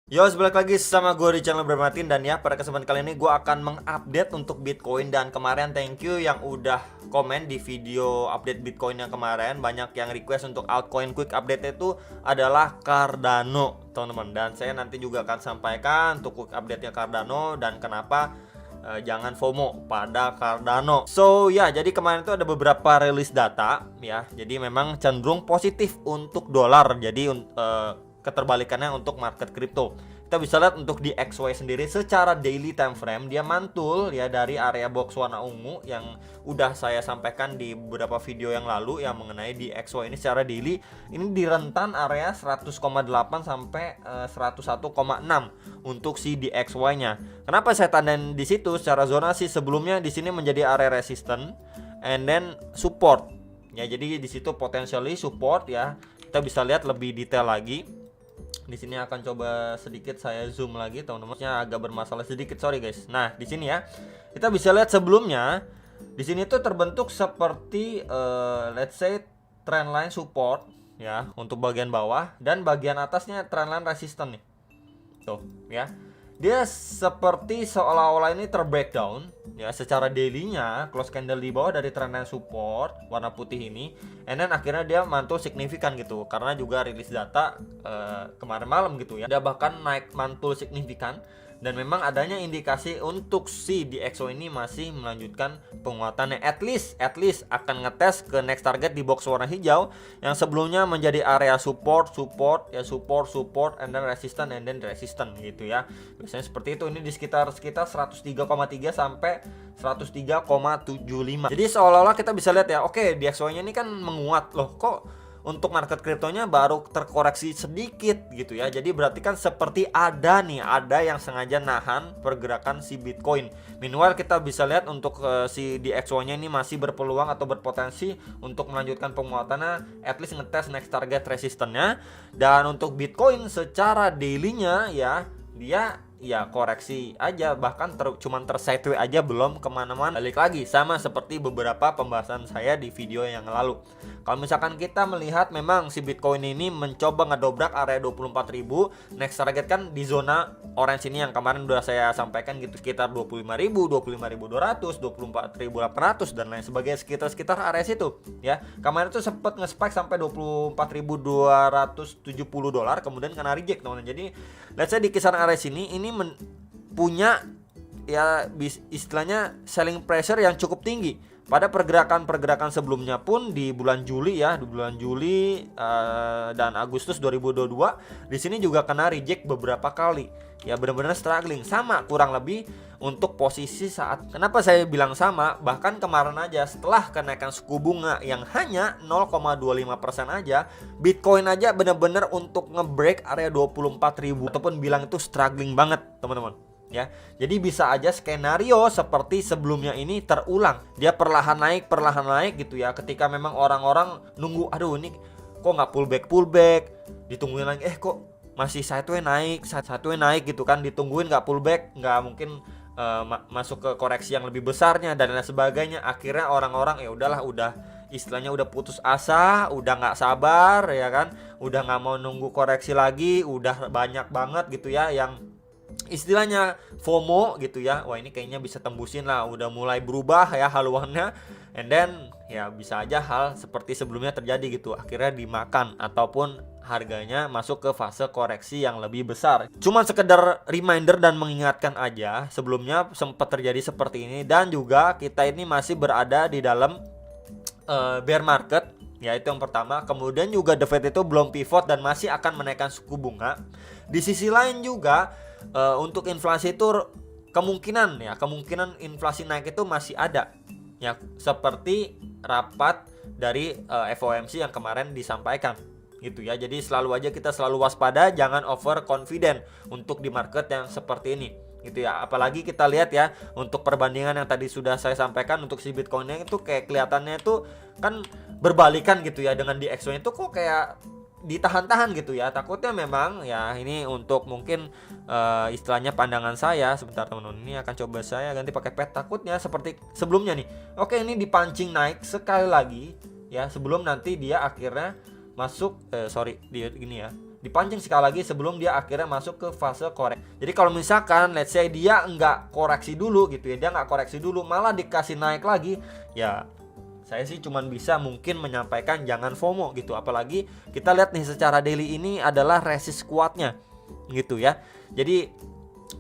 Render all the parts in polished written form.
Yo, balik lagi sama gue di channel Bermatin. Dan ya, pada kesempatan kali ini gue akan mengupdate untuk Bitcoin. Dan kemarin thank you yang udah komen di video update Bitcoin yang kemarin. Banyak yang request untuk altcoin quick update itu adalah Cardano, teman-teman. Dan saya nanti juga akan sampaikan untuk quick update-nya Cardano dan kenapa jangan FOMO pada Cardano. So ya, jadi kemarin itu ada beberapa rilis data ya. Jadi memang cenderung positif untuk dolar. Jadi keterbalikannya untuk market crypto. Kita bisa lihat untuk di XY sendiri secara daily time frame dia mantul ya dari area box warna ungu yang udah saya sampaikan di beberapa video yang lalu yang mengenai di XY ini secara daily ini di rentan area 100,8 sampai 101,6 untuk si di XY-nya. Kenapa saya tandain di situ secara zonasi? Sebelumnya di sini menjadi area resistance and then support. Ya, jadi di situ potentially support ya. Kita bisa lihat lebih detail lagi. Di sini akan coba sedikit saya zoom lagi, teman-teman. Agak bermasalah sedikit, sorry guys. Nah, di sini ya. Kita bisa lihat sebelumnya di sini tuh terbentuk seperti let's say trendline support ya untuk bagian bawah dan bagian atasnya trendline resistance nih. Tuh, ya. Dia seperti seolah-olah ini terbreakdown ya secara daily-nya, close candle di bawah dari trendline support warna putih ini, and then akhirnya dia mantul signifikan gitu karena juga rilis data kemarin malam gitu ya. Dia bahkan naik mantul signifikan dan memang adanya indikasi untuk si DXO ini masih melanjutkan penguatannya, at least akan ngetes ke next target di box warna hijau yang sebelumnya menjadi area support and then resistance gitu ya. Biasanya seperti itu. Ini di sekitar 103,3 sampai 103,75. Jadi seolah-olah kita bisa lihat ya, oke, DXY-nya ini kan menguat loh, kok untuk market kriptonya baru terkoreksi sedikit gitu ya. Jadi berarti kan seperti ada yang sengaja nahan pergerakan si Bitcoin. Meanwhile kita bisa lihat untuk si DXY-nya ini masih berpeluang atau berpotensi untuk melanjutkan penguatannya, at least ngetes next target resistance-nya. Dan untuk Bitcoin secara daily-nya ya dia ya koreksi aja, bahkan cuman tersideways aja, belum kemana-mana. Balik lagi sama seperti beberapa pembahasan saya di video yang lalu. Kalau misalkan kita melihat memang si Bitcoin ini mencoba ngedobrak area 24.000, next target kan di zona orange ini yang kemarin udah saya sampaikan gitu, sekitar 25.000, 25.200, 24.800 dan lain sebagainya, sekitar area situ ya. Kemarin tuh sempat nge-spike sampai 24.270 dolar, kemudian kena reject teman-teman. Jadi let's say di kisaran area sini ini punya ya istilahnya selling pressure yang cukup tinggi. Pada pergerakan sebelumnya pun di bulan Juli dan Agustus 2022 di sini juga kena reject beberapa kali. Ya benar-benar struggling, sama kurang lebih untuk posisi saat. Kenapa saya bilang sama? Bahkan kemarin aja setelah kenaikan suku bunga yang hanya 0,25% aja, Bitcoin aja benar-benar untuk ngebreak area 24.000 ataupun bilang itu struggling banget, teman-teman. Ya, jadi bisa aja skenario seperti sebelumnya ini terulang. Dia perlahan naik gitu ya. Ketika memang orang-orang nunggu, aduh ini kok nggak pullback, ditungguin lagi, kok masih sideways naik gitu kan, ditungguin nggak pullback, nggak mungkin masuk ke koreksi yang lebih besarnya dan lain sebagainya. Akhirnya orang-orang ya udahlah, udah istilahnya udah putus asa, udah nggak sabar ya kan, udah nggak mau nunggu koreksi lagi, udah banyak banget gitu ya yang istilahnya FOMO gitu ya. Wah ini kayaknya bisa tembusin lah, udah mulai berubah ya haluannya, and then ya bisa aja hal seperti sebelumnya terjadi gitu, akhirnya dimakan ataupun harganya masuk ke fase koreksi yang lebih besar. Cuman sekedar reminder dan mengingatkan aja, sebelumnya sempat terjadi seperti ini dan juga kita ini masih berada di dalam bear market ya, itu yang pertama. Kemudian juga The Fed itu belum pivot dan masih akan menaikkan suku bunga. Di sisi lain juga untuk inflasi itu kemungkinan inflasi naik itu masih ada ya, seperti rapat dari FOMC yang kemarin disampaikan gitu ya. Jadi selalu aja kita selalu waspada, jangan over confident untuk di market yang seperti ini gitu ya. Apalagi kita lihat ya untuk perbandingan yang tadi sudah saya sampaikan untuk si Bitcoin-nya itu kayak kelihatannya itu kan berbalikan gitu ya dengan di DXY itu kok kayak ditahan-tahan gitu ya. Takutnya memang ya ini untuk mungkin istilahnya pandangan saya. Sebentar teman-teman, ini akan coba saya ganti pakai pet. Takutnya seperti sebelumnya nih, oke ini dipancing naik sekali lagi ya sebelum nanti dia akhirnya masuk dia gini ya, dipancing sekali lagi sebelum dia akhirnya masuk ke fase koreksi. Jadi kalau misalkan let's say dia nggak koreksi dulu gitu ya, dia nggak koreksi dulu malah dikasih naik lagi, ya saya sih cuman bisa mungkin menyampaikan jangan FOMO gitu. Apalagi kita lihat nih secara daily ini adalah resist kuatnya gitu ya. Jadi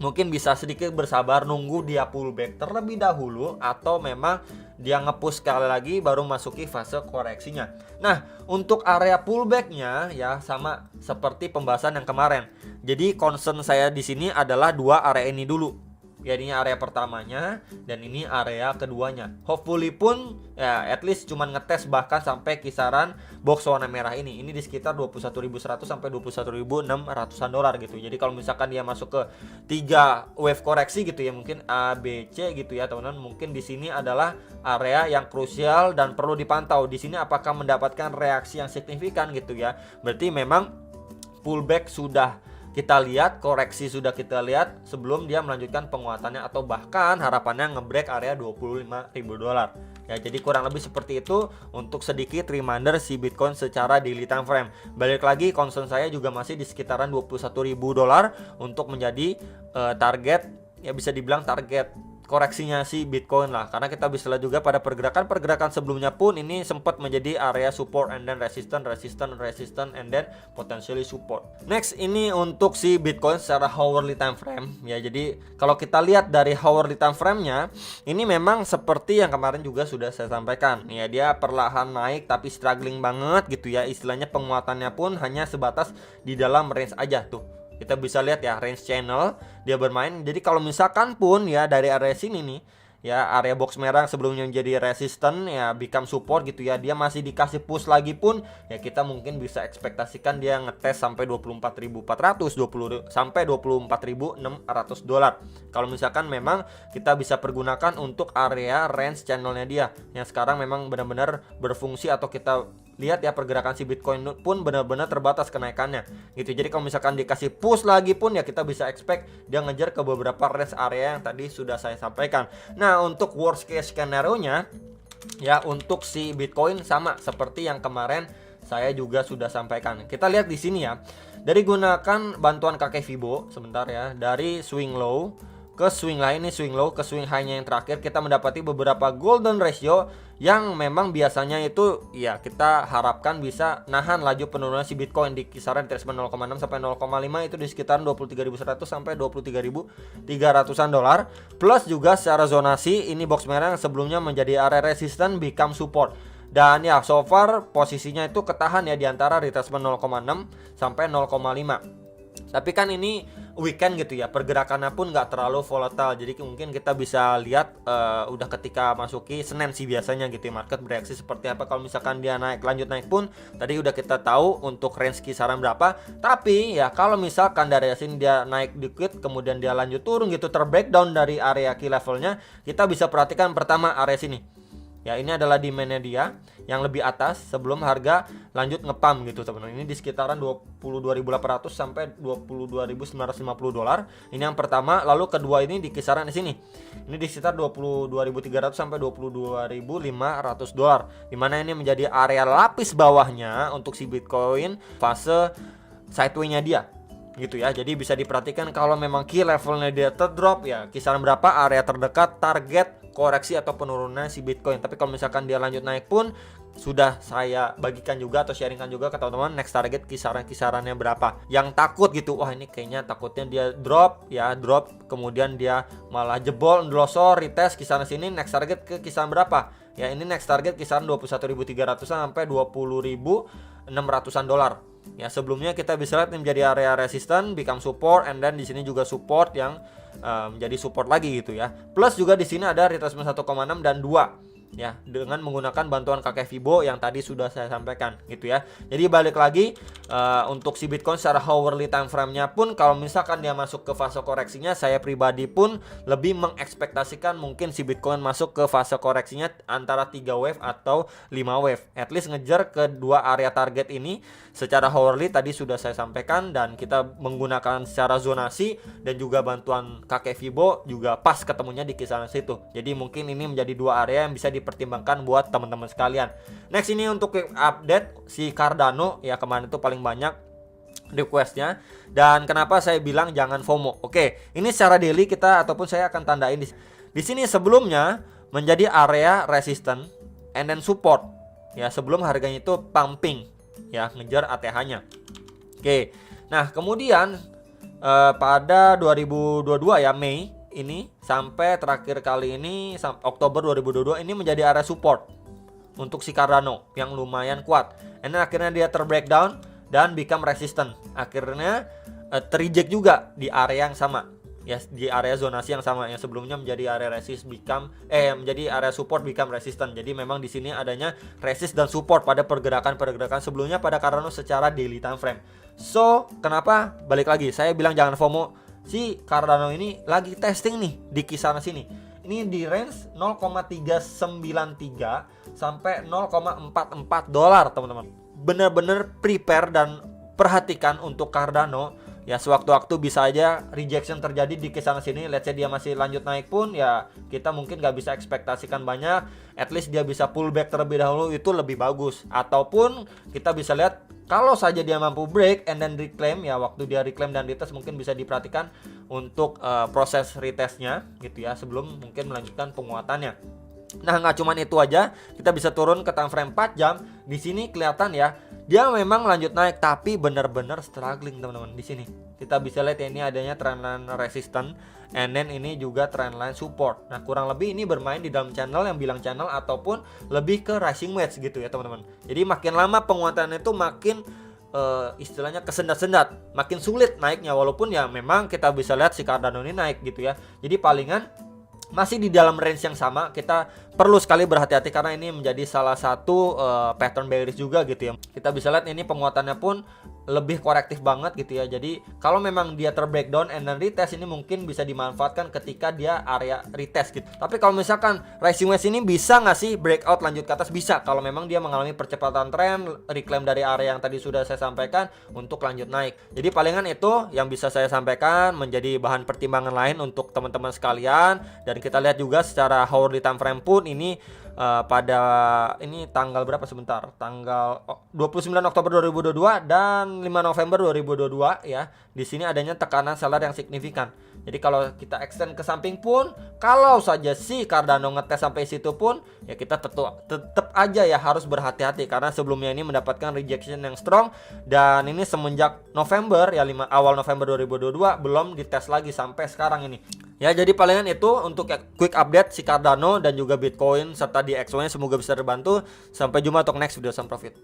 mungkin bisa sedikit bersabar nunggu dia pullback terlebih dahulu, atau memang dia nge-push sekali lagi baru masuki fase koreksinya. Nah, untuk area pullbacknya ya sama seperti pembahasan yang kemarin. Jadi concern saya di sini adalah dua area ini dulu. Ya, ini area pertamanya dan ini area keduanya. Hopefully pun ya at least cuman ngetes bahkan sampai kisaran box warna merah ini. Ini di sekitar 21.100 sampai 21.600-an dolar gitu. Jadi kalau misalkan dia masuk ke 3 wave koreksi gitu ya, mungkin A, B, C gitu ya, teman-teman. Mungkin di sini adalah area yang krusial dan perlu dipantau. Di sini apakah mendapatkan reaksi yang signifikan gitu ya. Berarti memang pullback sudah kita lihat, koreksi sudah kita lihat sebelum dia melanjutkan penguatannya, atau bahkan harapannya ngebreak area 25.000 dolar. Ya, jadi kurang lebih seperti itu untuk sedikit reminder si Bitcoin secara daily time frame. Balik lagi, concern saya juga masih di sekitaran 21.000 dolar untuk menjadi target, ya bisa dibilang target koreksinya si Bitcoin lah, karena kita bisa lihat juga pada pergerakan sebelumnya pun ini sempat menjadi area support and then resistance and then potentially support. Next, ini untuk si Bitcoin secara hourly time frame ya. Jadi kalau kita lihat dari hourly time frame-nya, ini memang seperti yang kemarin juga sudah saya sampaikan ya, dia perlahan naik tapi struggling banget gitu ya. Istilahnya penguatannya pun hanya sebatas di dalam range aja tuh. Kita bisa lihat ya range channel dia bermain. Jadi kalau misalkan pun ya dari area sini nih ya, area box merah sebelumnya menjadi resistance ya become support gitu ya, dia masih dikasih push lagi pun ya kita mungkin bisa ekspektasikan dia ngetes sampai 24.400 sampai 24.600 dolar. Kalau misalkan memang kita bisa pergunakan untuk area range channelnya dia yang sekarang memang benar-benar berfungsi, atau kita lihat ya pergerakan si Bitcoin pun benar-benar terbatas kenaikannya gitu. Jadi kalau misalkan dikasih push lagi pun ya kita bisa expect dia ngejar ke beberapa range area yang tadi sudah saya sampaikan. Nah, untuk worst case scenario-nya ya untuk si Bitcoin sama seperti yang kemarin saya juga sudah sampaikan. Kita lihat di sini ya. Dari gunakan bantuan kakek Fibo sebentar ya, dari swing low ke swing high, ini swing low ke swing high-nya yang terakhir kita mendapati beberapa golden ratio yang memang biasanya itu ya kita harapkan bisa nahan laju penurunan si Bitcoin di kisaran retracement 0,6 sampai 0,5 itu di sekitaran 23.100 sampai 23.300-an dolar. Plus juga secara zonasi ini box merah yang sebelumnya menjadi area resistance become support. Dan ya so far posisinya itu ketahan ya di antara retracement 0,6 sampai 0,5. Tapi kan ini weekend gitu ya, pergerakannya pun nggak terlalu volatile. Jadi mungkin kita bisa lihat udah ketika masuki Senin sih biasanya gitu ya, market bereaksi seperti apa. Kalau misalkan dia lanjut naik pun tadi udah kita tahu untuk range kisaran berapa. Tapi ya kalau misalkan dari sini dia naik dikit kemudian dia lanjut turun gitu, terbreakdown dari area key levelnya, kita bisa perhatikan pertama area sini. Ya, ini adalah demand-nya dia yang lebih atas sebelum harga lanjut ngepam gitu teman-teman. Ini di sekitaran 22.800 sampai 22.950 dolar. Ini yang pertama, lalu kedua ini di kisaran di sini. Ini di sekitar 22.300 sampai 22.500 dolar. Di mana ini menjadi area lapis bawahnya untuk si Bitcoin fase sideway-nya dia. Gitu ya. Jadi bisa diperhatikan kalau memang key levelnya dia terdrop ya, kisaran berapa area terdekat target koreksi atau penurunan si Bitcoin. Tapi kalau misalkan dia lanjut naik pun sudah saya bagikan juga atau sharingkan juga ke teman-teman next target kisarannya berapa. Yang takut gitu, wah ini kayaknya takutnya dia drop kemudian dia malah jebol, ndelosor, retest kisaran sini, next target ke kisaran berapa? Ya ini next target kisaran 21.300 sampai 20.600-an dolar. Ya sebelumnya kita bisa lihat menjadi area resistance become support, and then di sini juga support yang menjadi support lagi gitu ya. Plus juga di sini ada retracement 1,6 dan 2 ya dengan menggunakan bantuan kakek Fibo yang tadi sudah saya sampaikan gitu ya. Jadi balik lagi untuk si Bitcoin secara hourly time frame-nya pun kalau misalkan dia masuk ke fase koreksinya, saya pribadi pun lebih mengekspektasikan mungkin si Bitcoin masuk ke fase koreksinya antara 3 wave atau 5 wave. At least ngejar ke dua area target ini secara hourly tadi sudah saya sampaikan, dan kita menggunakan secara zonasi dan juga bantuan kakek Fibo juga pas ketemunya di kisaran situ. Jadi mungkin ini menjadi dua area yang bisa dipertimbangkan buat teman-teman sekalian. Next ini untuk update si Cardano ya, kemarin itu paling banyak requestnya. Dan kenapa saya bilang jangan FOMO. Oke, ini secara daily kita ataupun saya akan tandain di sini sebelumnya menjadi area resistance and then support. Ya, sebelum harganya itu pumping ya, ngejar ATH-nya. Oke. Nah, kemudian pada 2022 ya, Mei ini sampai terakhir kali ini Oktober 2022 ini menjadi area support untuk si Cardano yang lumayan kuat. And akhirnya dia terbreakdown dan become resistant. Akhirnya terreject juga di area yang sama. Ya, di area zonasi yang sama yang sebelumnya menjadi area resist menjadi area support become resistant. Jadi memang di sini adanya resist dan support pada pergerakan sebelumnya pada Cardano secara daily time frame. So, kenapa balik lagi saya bilang jangan FOMO. Si Cardano ini lagi testing nih di kisaran sini. Ini di range 0,393 sampai 0,44 dolar, teman-teman. Bener-bener prepare dan perhatikan untuk Cardano. Ya, sewaktu-waktu bisa aja rejection terjadi di kisaran sini. Let's say dia masih lanjut naik pun, ya kita mungkin nggak bisa ekspektasikan banyak. At least dia bisa pullback terlebih dahulu, itu lebih bagus. Ataupun kita bisa lihat kalau saja dia mampu break and then reclaim, ya waktu dia reclaim dan retest mungkin bisa diperhatikan untuk proses retestnya gitu ya, sebelum mungkin melanjutkan penguatannya. Nah, nggak cuman itu aja, kita bisa turun ke time frame 4 jam. Di sini kelihatan ya, dia memang lanjut naik tapi benar-benar struggling, teman-teman. Di sini kita bisa lihat ya, ini adanya trendline resistance and then ini juga trendline support. Nah, kurang lebih ini bermain di dalam channel yang bilang channel ataupun lebih ke rising wedge gitu ya, teman-teman. Jadi makin lama penguatan itu makin istilahnya kesendat-sendat, makin sulit naiknya, walaupun ya memang kita bisa lihat si Cardano ini naik gitu ya. Jadi palingan masih di dalam range yang sama. Kita perlu sekali berhati-hati karena ini menjadi salah satu pattern bearish juga gitu ya. Kita bisa lihat ini penguatannya pun lebih korektif banget gitu ya. Jadi kalau memang dia terbreakdown and then retest, ini mungkin bisa dimanfaatkan ketika dia area retest gitu. Tapi kalau misalkan rising wedge ini bisa nggak sih breakout lanjut ke atas? Bisa, kalau memang dia mengalami percepatan tren, reclaim dari area yang tadi sudah saya sampaikan untuk lanjut naik. Jadi palingan itu yang bisa saya sampaikan menjadi bahan pertimbangan lain untuk teman-teman sekalian. Dan kita lihat juga secara hourly time frame pun ini pada ini tanggal berapa sebentar? Tanggal 29 Oktober 2022 dan 5 November 2022 ya. Di sini adanya tekanan seller yang signifikan. Jadi kalau kita extend ke samping pun, kalau saja si Cardano ngetes sampai situ pun, ya kita tetap aja ya harus berhati-hati karena sebelumnya ini mendapatkan rejection yang strong dan ini semenjak November ya, awal November 2022 belum dites lagi sampai sekarang ini. Ya, jadi palingan itu untuk quick update si Cardano dan juga Bitcoin serta di XO-nya, semoga bisa terbantu. Sampai jumpa untuk next video, some profit.